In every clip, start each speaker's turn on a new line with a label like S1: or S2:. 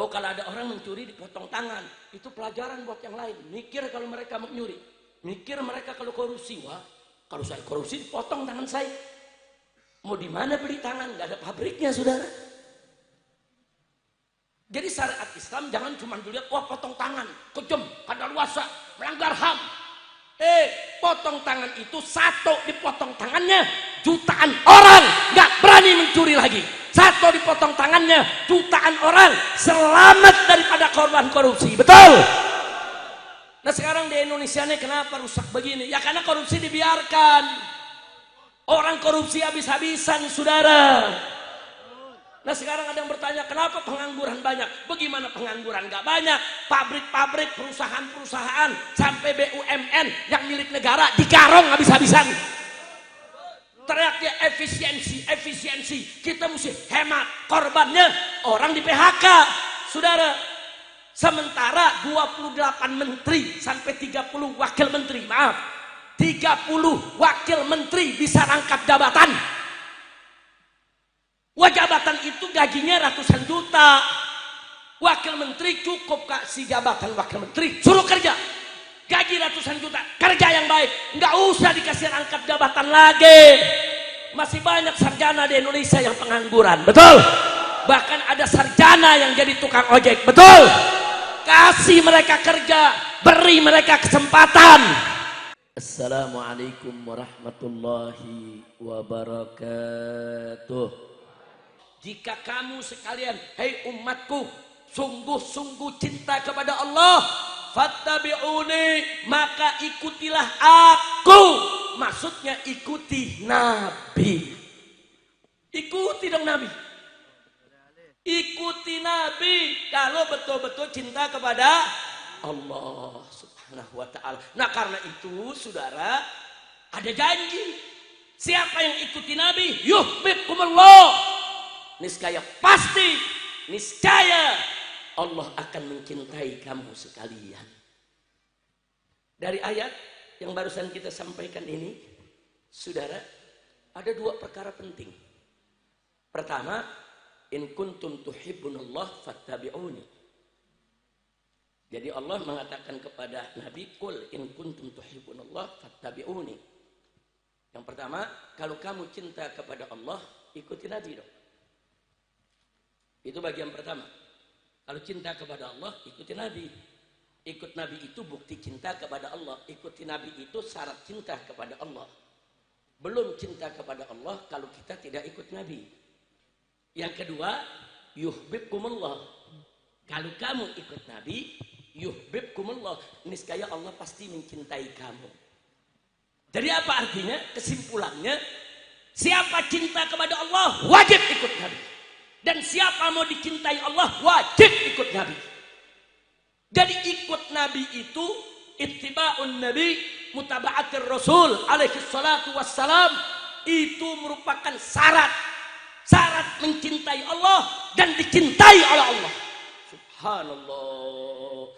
S1: Oh, kalau ada orang mencuri dipotong tangan, itu pelajaran buat yang lain. Mikir kalau mereka mencuri, mikir mereka kalau korupsi. Wah, kalau saya korupsi dipotong tangan saya. Mau di mana beli tangan? Gak ada pabriknya, saudara. Jadi syariat Islam jangan cuma dilihat, wah potong tangan, kejam, kadaluarsa, melanggar HAM. Potong tangan itu satu dipotong tangannya, jutaan orang gak berani mencuri lagi. Satu dipotong tangannya, jutaan orang selamat daripada korban korupsi. Betul? Nah sekarang di Indonesia ini kenapa rusak begini? Ya karena korupsi dibiarkan. Orang korupsi habis-habisan, saudara. Nah sekarang ada yang bertanya, kenapa pengangguran banyak? Bagaimana pengangguran gak banyak? Pabrik-pabrik, perusahaan-perusahaan, sampai BUMN yang milik negara digarong habis-habisan. Teriaknya efisiensi, efisiensi. Kita mesti hemat. Korbannya orang di PHK, saudara. Sementara 28 menteri sampai 30 wakil menteri, maaf, 30 wakil menteri bisa rangkap jabatan. Jabatan itu gajinya ratusan juta. Wakil menteri cukup kasih jabatan wakil menteri, suruh kerja. Gaji ratusan juta, kerja yang baik, nggak usah dikasih rangkap jabatan lagi. Masih banyak sarjana di Indonesia yang pengangguran, betul? Bahkan ada sarjana yang jadi tukang ojek, betul? Kasih mereka kerja, beri mereka kesempatan. Assalamualaikum warahmatullahi wabarakatuh. Jika kamu sekalian, hei umatku, sungguh-sungguh cinta kepada Allah, fattabi'uni, maka ikutilah aku. Maksudnya ikuti Nabi. Ikuti dong Nabi. Ikuti Nabi kalau betul-betul cinta kepada Allah Subhanahu wa ta'ala. Nah karena itu saudara, ada janji. Siapa yang ikuti Nabi, yuhibbukumullah, niscaya pasti, niscaya Allah akan mencintai kamu sekalian. Dari ayat yang barusan kita sampaikan ini, saudara, ada dua perkara penting. Pertama, in kuntum tuhibbunallah fattabi'uni. Jadi Allah mengatakan kepada Nabi, qul in kuntum tuhibbunallah fattabi'uni. Yang pertama, kalau kamu cinta kepada Allah, ikuti Nabi dong. Itu bagian pertama. Kalau cinta kepada Allah, ikuti Nabi. Ikut Nabi itu bukti cinta kepada Allah. Ikuti Nabi itu syarat cinta kepada Allah. Belum cinta kepada Allah kalau kita tidak ikut Nabi. Yang kedua, yuhibbukumullah. Kalau kamu ikut Nabi, yuhibbukumullah, niscaya Allah pasti mencintai kamu. Jadi apa artinya? Kesimpulannya, siapa cinta kepada Allah, wajib ikut Nabi. Dan siapa mau dicintai Allah, wajib ikut Nabi. Jadi ikut Nabi itu ittiba'un Nabi, mutaba'atir Rasul alaihi salatu wassalam, itu merupakan syarat mencintai Allah dan dicintai oleh Allah. Subhanallah.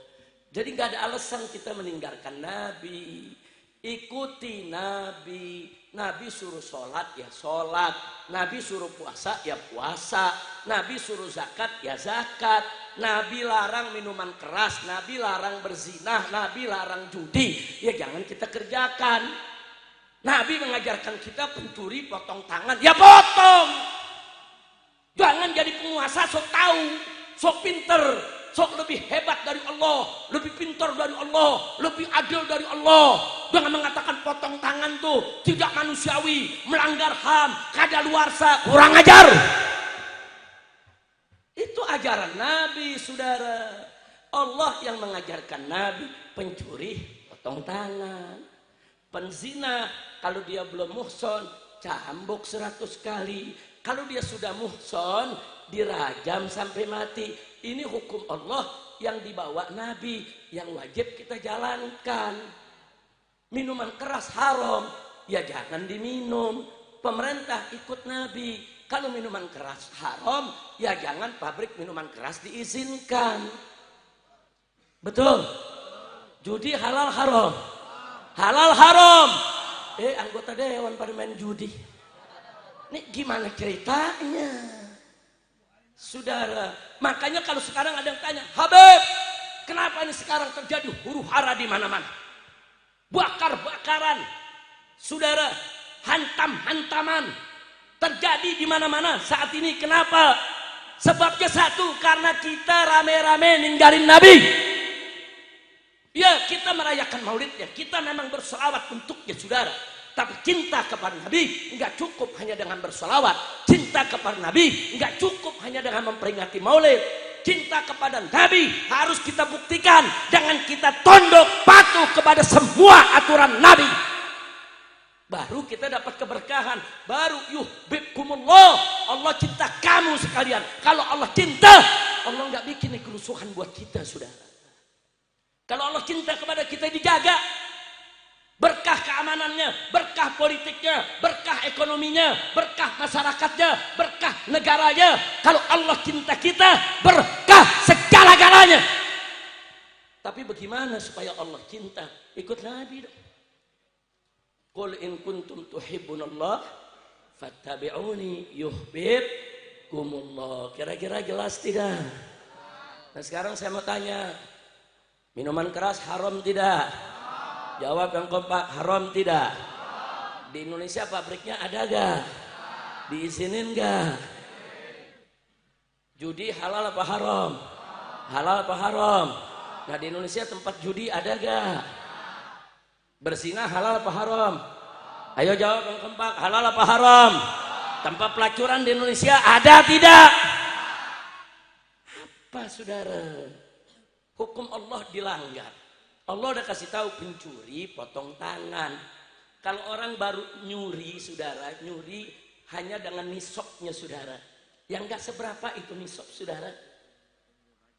S1: Jadi nggak ada alasan kita meninggalkan Nabi. Ikuti Nabi. Nabi suruh sholat ya sholat, Nabi suruh puasa ya puasa, Nabi suruh zakat ya zakat, Nabi larang minuman keras, Nabi larang berzinah, Nabi larang judi, ya jangan kita kerjakan. Nabi mengajarkan kita pencuri potong tangan, ya potong. Jangan jadi penguasa sok tahu, sok pinter, sok lebih hebat dari Allah, lebih pintar dari Allah, lebih adil dari Allah. Jangan mengatakan potong tangan tuh tidak manusiawi, melanggar HAM, kadaluarsa, kurang ajar. Itu ajaran Nabi, saudara. Allah yang mengajarkan Nabi, pencuri potong tangan, penzina kalau dia belum muhson cambuk 100 kali, kalau dia sudah muhson dirajam sampai mati. Ini hukum Allah yang dibawa Nabi, yang wajib kita jalankan. Minuman keras haram, ya jangan diminum. Pemerintah ikut Nabi. Kalau minuman keras haram, ya jangan pabrik minuman keras diizinkan. Betul? Judi halal haram? Halal haram. Anggota dewan pada main judi. Ini gimana ceritanya? Saudara, makanya kalau sekarang ada yang tanya, Habib, kenapa ini sekarang terjadi huru-hara di mana-mana? Bakar-bakaran, saudara, hantam-hantaman terjadi di mana-mana saat ini. Kenapa? Sebabnya satu, karena kita rame-rame ninggalin Nabi. Ya, kita merayakan maulidnya, kita memang berselawat untuknya, saudara. Tapi cinta kepada Nabi enggak cukup hanya dengan berselawat. Cinta kepada Nabi enggak cukup hanya dengan memperingati maulid. Cinta kepada Nabi harus kita buktikan dengan kita tunduk patuh kepada semua aturan Nabi. Baru kita dapat keberkahan. Baru yuhibbukumullah, Allah cinta kamu sekalian. Kalau Allah cinta, Allah enggak bikin kerusuhan buat kita, saudara. Kalau Allah cinta kepada kita, dijaga berkah keamanannya, berkah politiknya, berkah ekonominya, berkah masyarakatnya, berkah negaranya. Kalau Allah cinta kita, berkah segala-galanya. Tapi bagaimana supaya Allah cinta? Ikut Nabi dong. Qul in kuntum tuhibbunallah fattabi'uni yuhibbukumullah. Kira-kira jelas tidak? Nah sekarang saya mau tanya, minuman keras haram tidak? Jawab yang kompak, haram tidak? Di Indonesia pabriknya ada gak? Diizinin gak? Judi halal apa haram? Halal apa haram? Nah di Indonesia tempat judi ada gak? Berzina halal apa haram? Ayo jawab yang kompak, halal apa haram? Tempat pelacuran di Indonesia ada tidak? Apa saudara? Hukum Allah dilanggar. Allah udah kasih tahu pencuri potong tangan. Kalau orang baru nyuri, saudara, nyuri hanya dengan nisabnya, saudara. Yang enggak seberapa itu nisab, saudara.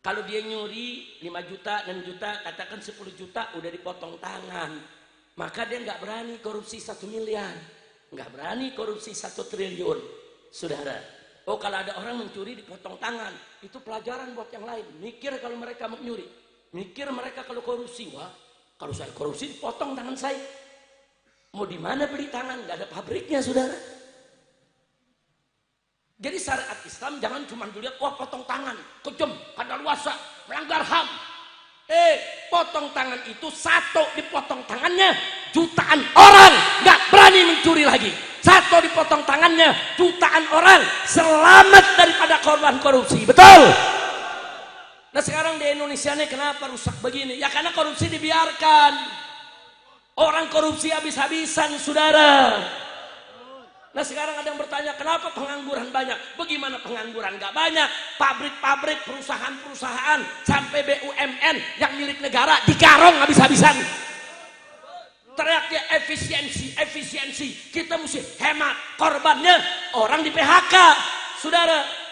S1: Kalau dia nyuri 5 juta, 6 juta, katakan 10 juta udah dipotong tangan. Maka dia enggak berani korupsi 1 miliar. Enggak berani korupsi 1 triliun, saudara. Oh kalau ada orang mencuri dipotong tangan, itu pelajaran buat yang lain. Mikir kalau mereka mau nyuri. Mikir mereka kalau korupsi, wah kalau saya korupsi dipotong tangan saya. Mau di mana beli tangan? Nggak ada pabriknya, saudara. Jadi syariat Islam jangan cuma dilihat, wah potong tangan, kejam, kadaluarsa, melanggar HAM. Potong tangan itu satu dipotong tangannya, jutaan orang nggak berani mencuri lagi. Satu dipotong tangannya, jutaan orang selamat daripada korban korupsi. Betul? Nah sekarang di Indonesia ini kenapa rusak begini? Ya karena korupsi dibiarkan. Orang korupsi habis-habisan, saudara. Nah sekarang ada yang bertanya, kenapa pengangguran banyak? Bagaimana pengangguran gak banyak? Pabrik-pabrik, perusahaan-perusahaan, sampai BUMN yang milik negara digarong habis-habisan. Teriaknya efisiensi, efisiensi. Kita mesti hemat. Korbannya orang di PHK, saudara.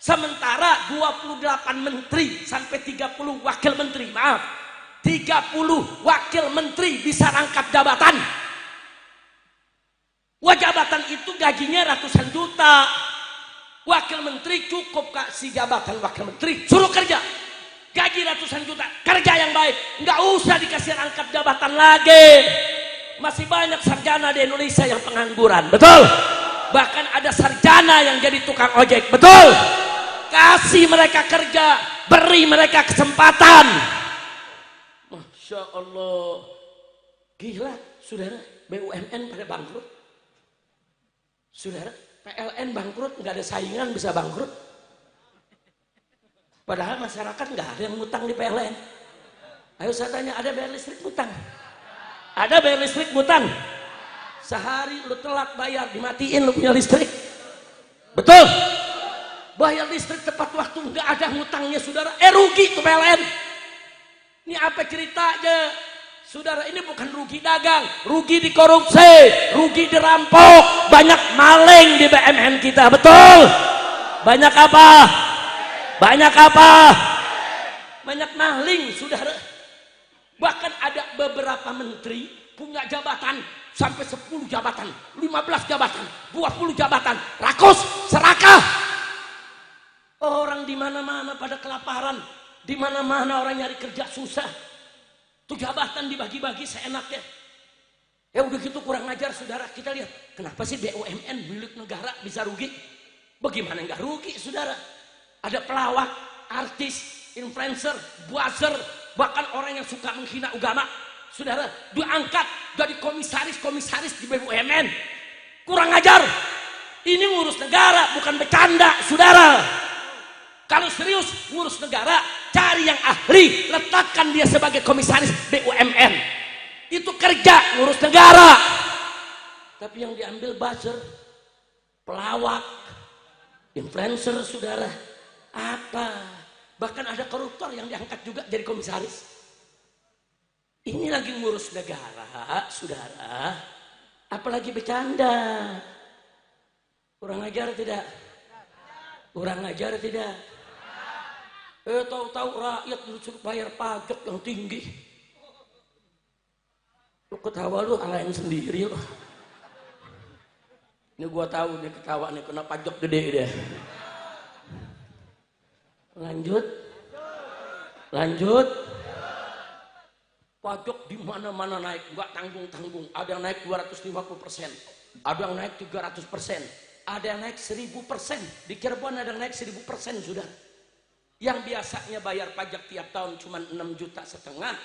S1: Sementara 28 menteri sampai 30 wakil menteri, maaf, 30 wakil menteri bisa rangkap jabatan. Wah jabatan itu gajinya ratusan juta. Wakil menteri cukup kasih jabatan wakil menteri, suruh kerja. Gaji ratusan juta, kerja yang baik. Nggak usah dikasih rangkap jabatan lagi. Masih banyak sarjana di Indonesia yang pengangguran, betul? Bahkan ada sarjana yang jadi tukang ojek, betul? Kasih mereka kerja, beri mereka kesempatan. Masya Allah, gila, saudara. BUMN pada bangkrut, saudara. PLN bangkrut, nggak ada saingan bisa bangkrut. Padahal masyarakat nggak ada yang ngutang di PLN. Ayo saya tanya, ada bayar listrik ngutang? Ada bayar listrik ngutang? Sehari lu telat bayar, dimatiin lu punya listrik. Betul? Bayar listrik tepat waktu, nggak ada ngutangnya, saudara. Rugi tuh PLN. Ini apa ceritanya, saudara? Ini bukan rugi dagang, rugi di korupsi, rugi dirampok, banyak maling di BUMN kita, betul? Banyak apa? Banyak apa? Banyak maling, saudara. Bahkan ada beberapa menteri punya jabatan sampai 10 jabatan, 15 jabatan, 20 jabatan, rakus, serakah. Orang di mana-mana pada kelaparan, di mana-mana orang nyari kerja susah. Tuh jabatan dibagi-bagi seenaknya. Ya udah gitu kurang ajar, saudara. Kita lihat, kenapa sih BUMN milik negara bisa rugi? Bagaimana nggak rugi, saudara? ada pelawak, artis, influencer, buzzer, bahkan orang yang suka menghina agama, saudara, diangkat jadi komisaris di BUMN. Kurang ajar. Ini ngurus negara, bukan bercanda, saudara. Kalau serius ngurus negara, cari yang ahli, letakkan dia sebagai komisaris BUMN. Itu kerja ngurus negara. Tapi yang diambil buzzer, pelawak, influencer, saudara. Apa? Bahkan ada koruptor yang diangkat juga jadi komisaris. Ini lagi ngurus negara, saudara. Apalagi bercanda. Kurang ajar tidak? Kurang ajar tidak? Tahu-tahu rakyat disuruh bayar pajak yang tinggi. Lu ketawa lu alain sendiri lu. Ini gua tahu nih ketawa nih kena pajak gede deh. Lanjut. Pajak di mana-mana naik, nggak tanggung-tanggung. Ada yang naik 250%, ada yang naik 300%, ada yang naik 1000%. Di Cirebon ada yang naik 1000% sudah. Yang biasanya bayar pajak tiap tahun cuma 6,5 juta,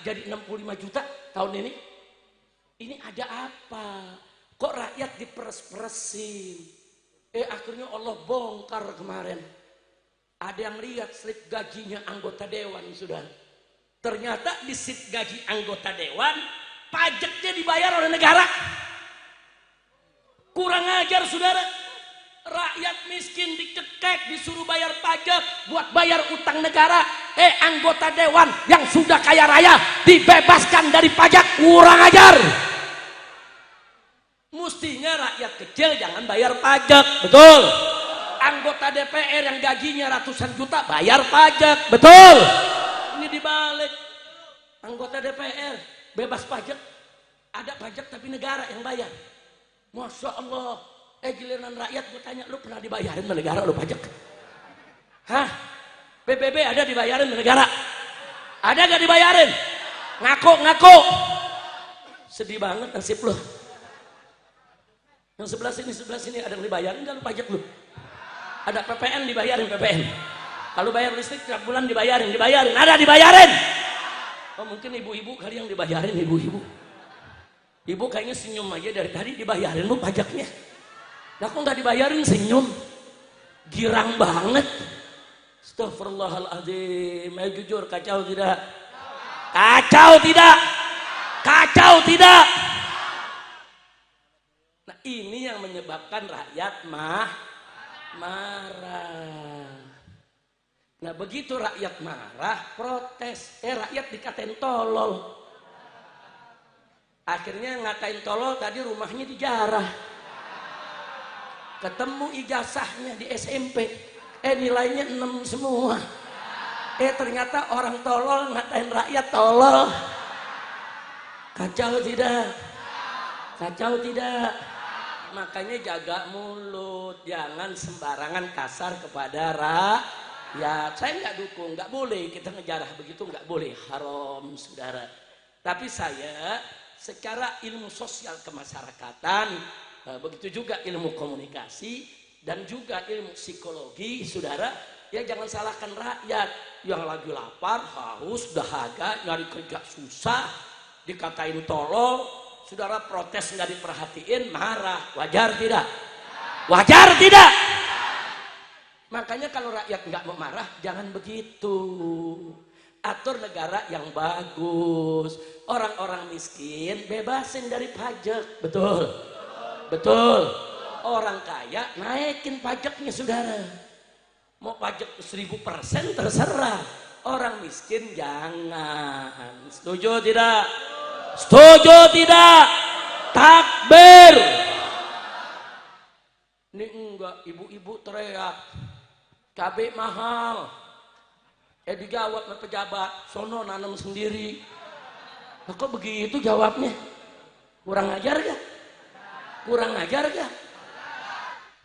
S1: jadi 65 juta tahun ini. Ini ada apa? Kok rakyat diperes-peresin? Akhirnya Allah bongkar kemarin. Ada yang lihat slip gajinya anggota dewan sudah. Ternyata di slip gaji anggota dewan pajaknya dibayar oleh negara. Kurang ajar saudara. Rakyat miskin dicekek disuruh bayar pajak buat bayar utang negara. Anggota dewan yang sudah kaya raya dibebaskan dari pajak. Kurang ajar. Mestinya rakyat kecil jangan bayar pajak, betul. Anggota DPR yang gajinya ratusan juta bayar pajak, betul. Ini dibalik. Anggota DPR bebas pajak, ada pajak tapi negara yang bayar. Masya Allah. Giliran rakyat gue tanya, lu pernah dibayarin sama negara lu pajak? Hah? PBB ada dibayarin sama negara? Ada gak dibayarin? Ngaku. Sedih banget nasib lu. Yang sebelah sini ada yang dibayarin gak lu pajak lu? Ada PPN dibayarin PPN. Kalau bayar listrik tiap bulan dibayarin. Ada dibayarin. Oh mungkin ibu-ibu kali yang dibayarin ibu-ibu. Ibu kayaknya senyum aja dari tadi dibayarin lu pajaknya. Nah kok nggak dibayarin senyum? Girang banget. Astagfirullahaladzim. Jujur kacau tidak? Kacau tidak? Nah ini yang menyebabkan rakyat marah. Nah begitu rakyat marah, protes. Rakyat dikatain tolol. Akhirnya ngatain tolol tadi rumahnya dijarah. Ketemu ijazahnya di SMP. Nilainya 6 semua. Ternyata orang tolol ngatain rakyat tolol. Kacau tidak? Makanya jaga mulut, jangan sembarangan kasar kepada rakyat. Saya nggak dukung, nggak boleh kita ngejarah begitu, nggak boleh, haram saudara. Tapi saya secara ilmu sosial kemasyarakatan, begitu juga ilmu komunikasi dan juga ilmu psikologi, saudara, ya jangan salahkan rakyat yang lagi lapar, haus, dahaga, nyari kerja susah, dikatain tolol, saudara protes nggak diperhatiin, marah, wajar tidak? Wajar tidak? Makanya kalau rakyat nggak mau marah, jangan begitu. Atur negara yang bagus, orang-orang miskin bebasin dari pajak, betul. Orang kaya naikin pajaknya saudara. Mau pajak 1000% terserah. Orang miskin jangan. Setuju tidak? Takbir. Ini enggak, ibu-ibu teriak cabai mahal. Dijawab sama pejabat, sono nanam sendiri. Kok begitu jawabnya? Kurang ajar gak?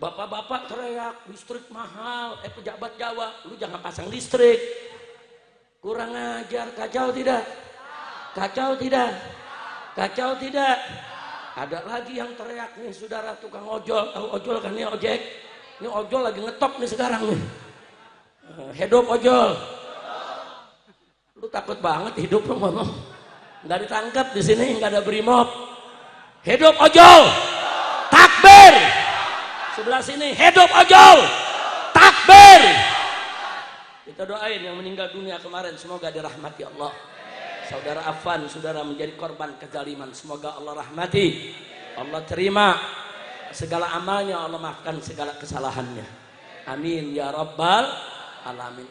S1: Bapak-bapak teriak listrik mahal, pejabat jawab, lu jangan pasang listrik. Kurang ajar, kacau tidak? Ada lagi yang teriak nih saudara, tukang ojol. Tahu ojol kan, ini ojek. Ini ojol lagi ngetop nih sekarang nih. Hidup ojol. Lu takut banget hidup lu ngomong. Nggak ditangkap di sini, nggak ada brimob. Hidup ojol. Takbir. Sebelah sini, hidup ojol. Takbir. Kita doain yang meninggal dunia kemarin, semoga dirahmati Allah. Saudara Afan, saudara menjadi korban kezaliman, semoga Allah rahmati, Allah terima segala amalnya, Allah maafkan segala kesalahannya. Amin ya rabbal alamin.